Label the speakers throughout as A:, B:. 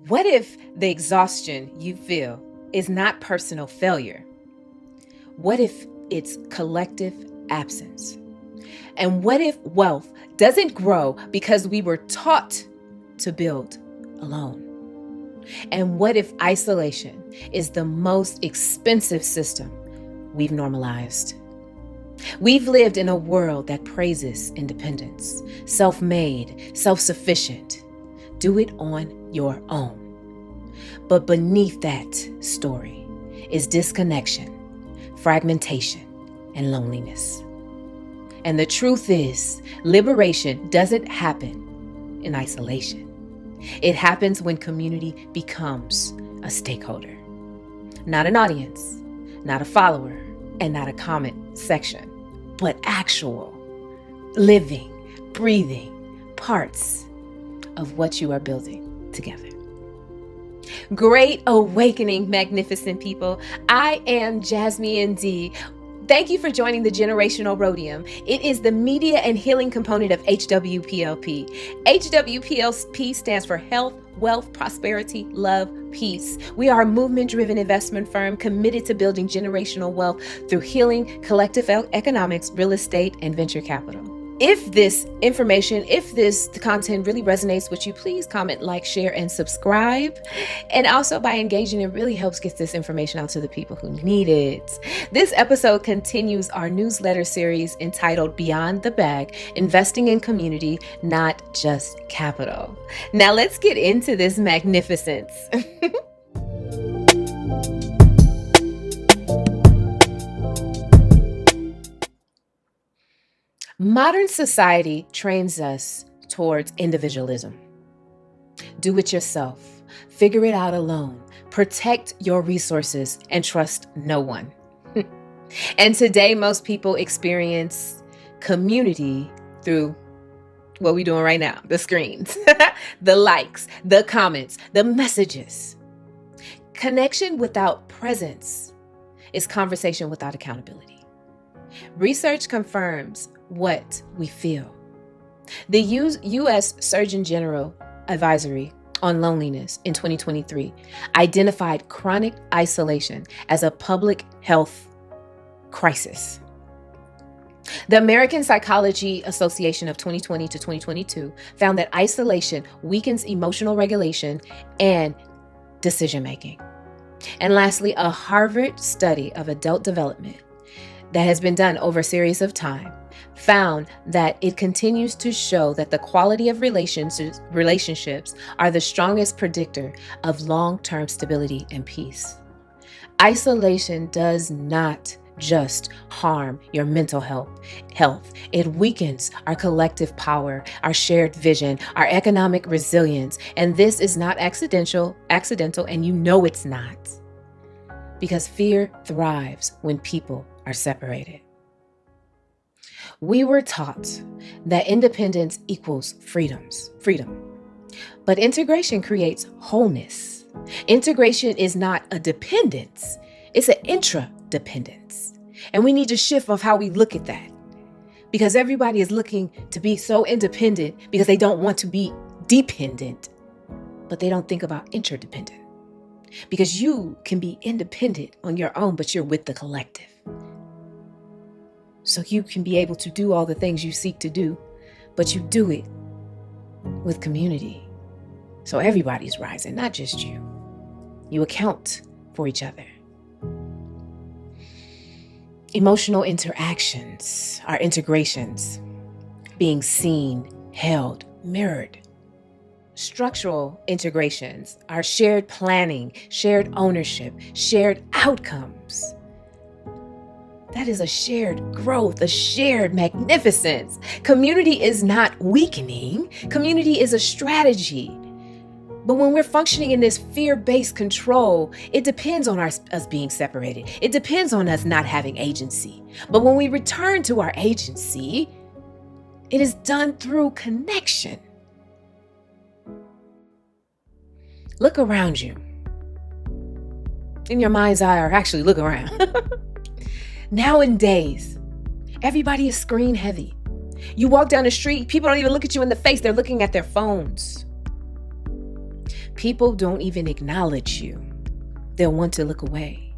A: What if the exhaustion you feel is not personal failure? What if it's collective absence? And what if wealth doesn't grow because we were taught to build alone? And what if isolation is the most expensive system we've normalized? We've lived in a world that praises independence, self-made, self-sufficient. Do it on your own. But beneath that story is disconnection, fragmentation, and loneliness. And the truth is, liberation doesn't happen in isolation. It happens when community becomes a stakeholder, not an audience, not a follower, and not a comment section, but actual, living, breathing parts of what you are building together. Great awakening, magnificent people. I am Jazmian D. Thank you for joining the Generational Rhodium. It is the media and healing component of HWPLP. HWPLP stands for Health, Wealth, Prosperity, Love, Peace. We are a movement-driven investment firm committed to building generational wealth through healing, collective economics, real estate, and venture capital. If this information, if this content really resonates with you, please comment, like, share, and subscribe. And also by engaging, it really helps get this information out to the people who need it. This episode continues our newsletter series entitled Beyond the Bag, Investing in Community, Not Just Capital. Now let's get into this magnificence. Modern society trains us towards individualism. Do it yourself, figure it out alone, protect your resources, and trust no one. And today, most people experience community through what we're doing right now, the screens, the likes, the comments, the messages. Connection without presence is conversation without accountability. Research confirms what we feel. The U.S. Surgeon General Advisory on Loneliness in 2023 identified chronic isolation as a public health crisis. The American Psychology Association of 2020 to 2022 found that isolation weakens emotional regulation and decision-making. And lastly, a Harvard study of adult development that has been done over a series of time found that it continues to show that the quality of relationships are the strongest predictor of long-term stability and peace. Isolation does not just harm your mental health. It weakens our collective power, our shared vision, our economic resilience. And this is not accidental, and you know it's not. Because fear thrives when people are separated. We were taught that independence equals freedom. But integration creates wholeness. Integration is not a dependence, it's an intradependence. And we need to shift of how we look at that. Because everybody is looking to be so independent because they don't want to be dependent, but they don't think about interdependent. Because you can be independent on your own, but you're with the collective. So you can be able to do all the things you seek to do, but you do it with community. So everybody's rising, not just you. You account for each other. Emotional interactions are integrations, being seen, held, mirrored. Structural integrations are shared planning, shared ownership, shared outcomes. That is a shared growth, a shared magnificence. Community is not weakening. Community is a strategy. But when we're functioning in this fear-based control, it depends on us being separated. It depends on us not having agency. But when we return to our agency, it is done through connection. Look around you. In your mind's eye, or actually look around. Nowadays, everybody is screen heavy. You walk down the street, people don't even look at you in the face. They're looking at their phones. people don't even acknowledge you, they'll want to look away.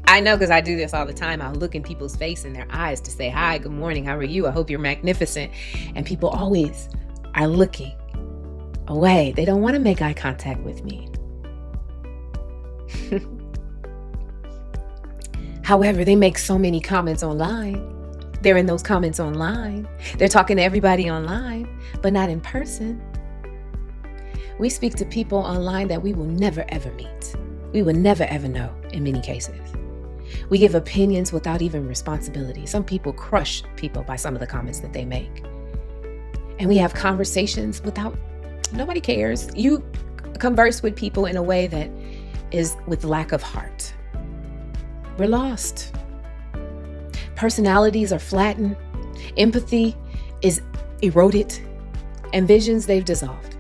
A: I know, because I do this all the time. I'll look in people's face and their eyes to say, hi, good morning, how are you? I hope you're magnificent. And people always are looking away. They don't want to make eye contact with me. However, they make so many comments online. They're in those comments online. They're talking to everybody online, but not in person. We speak to people online that we will never, ever meet. We will never, ever know in many cases. We give opinions without even responsibility. Some people crush people by some of the comments that they make. And we have conversations without, nobody cares. You converse with people in a way that is with lack of heart. We're lost. Personalities are flattened. Empathy is eroded. And visions, they've dissolved.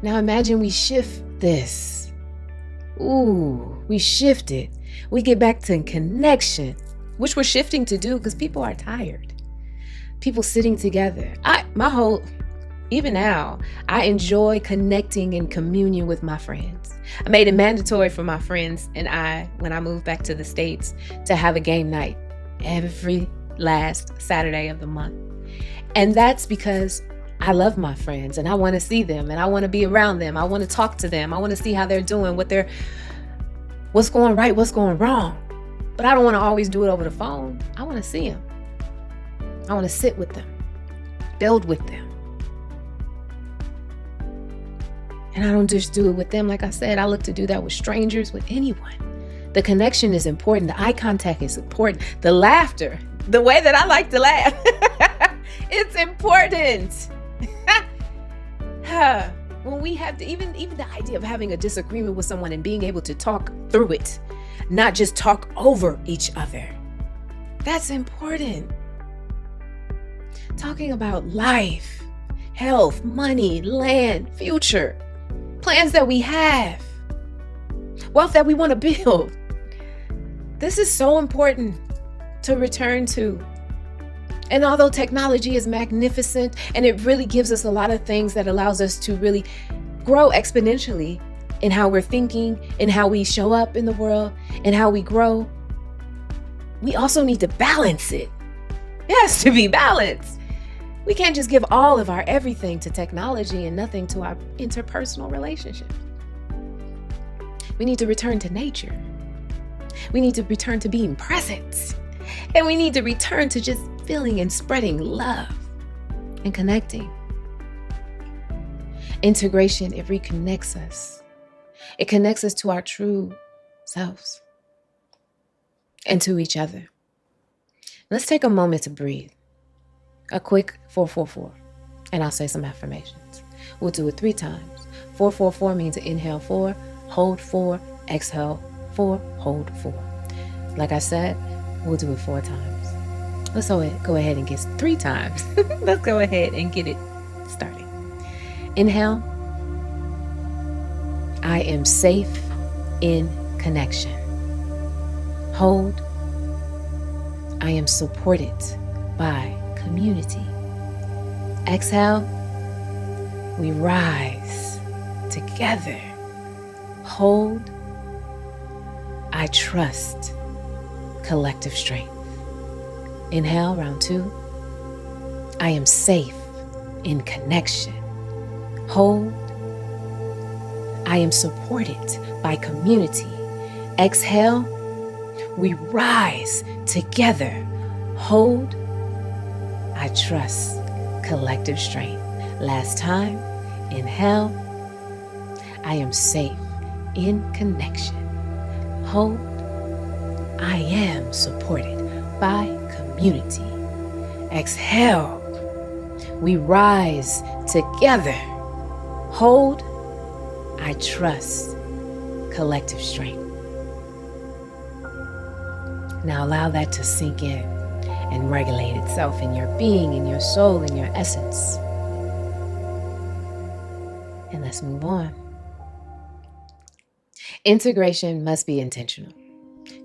A: Now imagine we shift this. We shift it. We get back to connection, which we're shifting to do because people are tired. People sitting together. Even now, I enjoy connecting in communion with my friends. I made it mandatory for my friends and I, when I moved back to the States, to have a game night every last Saturday of the month. And that's because I love my friends and I want to see them and I want to be around them. I want to talk to them. I want to see how they're doing, what's going right, what's going wrong. But I don't want to always do it over the phone. I want to see them. I want to sit with them, build with them. And I don't just do it with them. Like I said, I look to do that with strangers, with anyone. The connection is important. The eye contact is important. The laughter, the way that I like to laugh, it's important. When we have to, even the idea of having a disagreement with someone and being able to talk through it, not just talk over each other. That's important. Talking about life, health, money, land, future, plans that we have, wealth that we want to build. This is so important to return to. And although technology is magnificent and it really gives us a lot of things that allows us to really grow exponentially in how we're thinking, in how we show up in the world, and how we grow, we also need to balance it. It has to be balanced. We can't just give all of our everything to technology and nothing to our interpersonal relationships. We need to return to nature. We need to return to being present. And we need to return to just feeling and spreading love and connecting. Integration, it reconnects us. It connects us to our true selves and to each other. Let's take a moment to breathe. A quick 4-4-4, and I'll say some affirmations. We'll do it 3 times. 4-4-4 means to inhale 4, hold 4, exhale 4, hold 4. Like I said, we'll do it 4 times. Let's go ahead and get 3 times. Let's go ahead and get it started. Inhale. I am safe in connection. Hold. I am supported by community. Exhale. We rise together. Hold. I trust collective strength. Inhale, round 2. I am safe in connection. Hold. I am supported by community. Exhale. We rise together. Hold. I trust collective strength. Last time. Inhale. I am safe in connection. Hold. I am supported by community. Exhale. We rise together. Hold. I trust collective strength. Now allow that to sink in and regulate itself in your being, in your soul, in your essence. And let's move on. Integration must be intentional.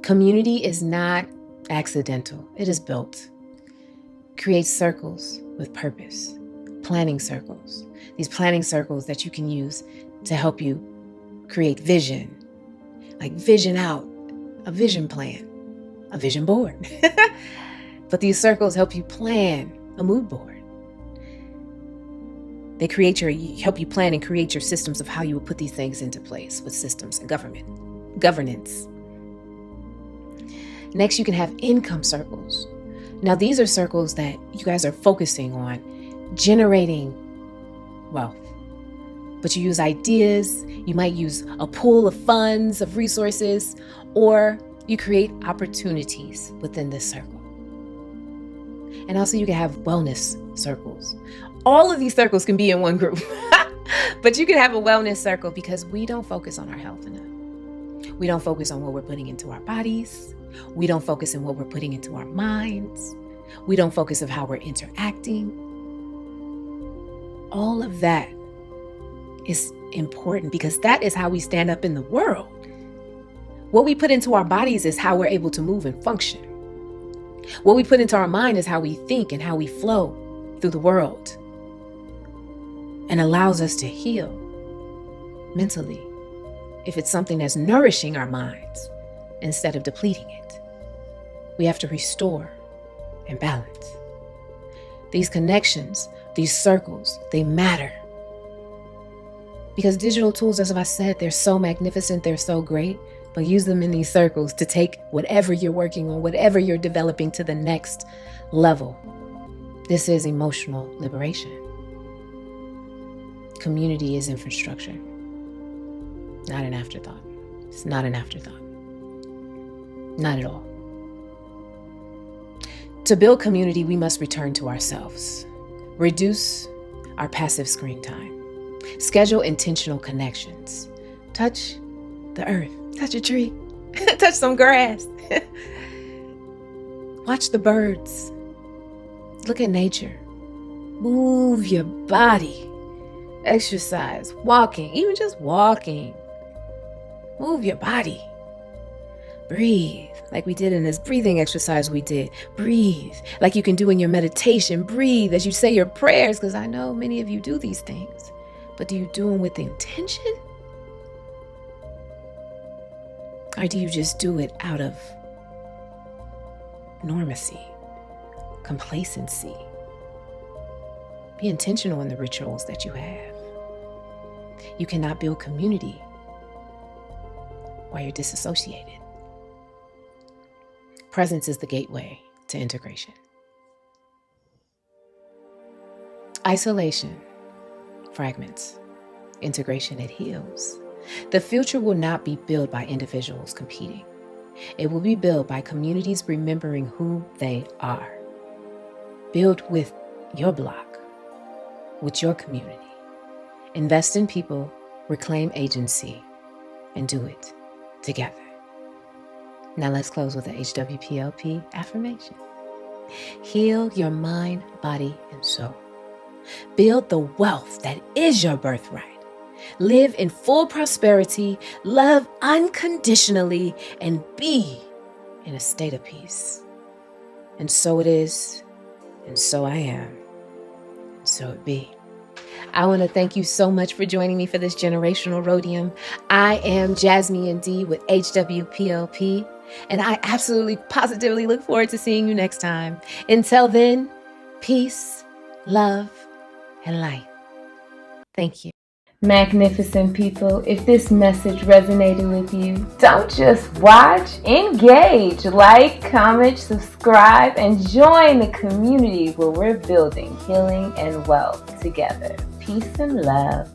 A: Community is not accidental. It is built. Create circles with purpose. planning circles. These planning circles that you can use to help you create vision, like vision out, a vision plan, a vision board. But these circles help you plan a mood board. They help you plan and create your systems of how you will put these things into place with systems and governance. Next, you can have income circles. Now, these are circles that you guys are focusing on generating wealth. But you use ideas, you might use a pool of funds, of resources, or you create opportunities within this circle. And also you can have wellness circles. All of these circles can be in one group, but you can have a wellness circle because we don't focus on our health enough. We don't focus on what we're putting into our bodies. We don't focus on what we're putting into our minds. We don't focus on how we're interacting. All of that is important because that is how we stand up in the world. What we put into our bodies is how we're able to move and function. What we put into our mind is how we think and how we flow through the world, and allows us to heal mentally if it's something that's nourishing our minds instead of depleting it. We have to restore and balance. These connections, these circles, they matter. Because digital tools, as I said, they're so magnificent, they're so great, but use them in these circles to take whatever you're working on, whatever you're developing to the next level. This is emotional liberation. Community is infrastructure, not an afterthought. It's not an afterthought. Not at all. To build community, we must return to ourselves. Reduce our passive screen time. Schedule intentional connections. Touch the earth. Touch a tree. Touch some grass. Watch the birds. Look at nature. Move your body. Exercise. Walking. Even just walking. Move your body. Breathe. Like we did in this breathing exercise we did. Breathe. Like you can do in your meditation. Breathe as you say your prayers, because I know many of you do these things. But do you do them with intention? Or do you just do it out of normacy, complacency? Be intentional in the rituals that you have. You cannot build community while you're disassociated. Presence is the gateway to integration. Isolation fragments. Integration, it heals. The future will not be built by individuals competing. It will be built by communities remembering who they are. Build with your block, with your community. Invest in people, reclaim agency, and do it together. Now let's close with the HWPLP affirmation. Heal your mind, body, and soul. Build the wealth that is your birthright. Live in full prosperity, love unconditionally, and be in a state of peace. And so it is, and so I am, and so it be. I want to thank you so much for joining me for this Generational Rhodium. I am Jazmian D with HWPLP, and I absolutely, positively look forward to seeing you next time. Until then, peace, love, and light. Thank you. Magnificent people, if this message resonated with you, don't just watch, engage, like, comment, subscribe, and join the community where we're building healing and wealth together. Peace and love.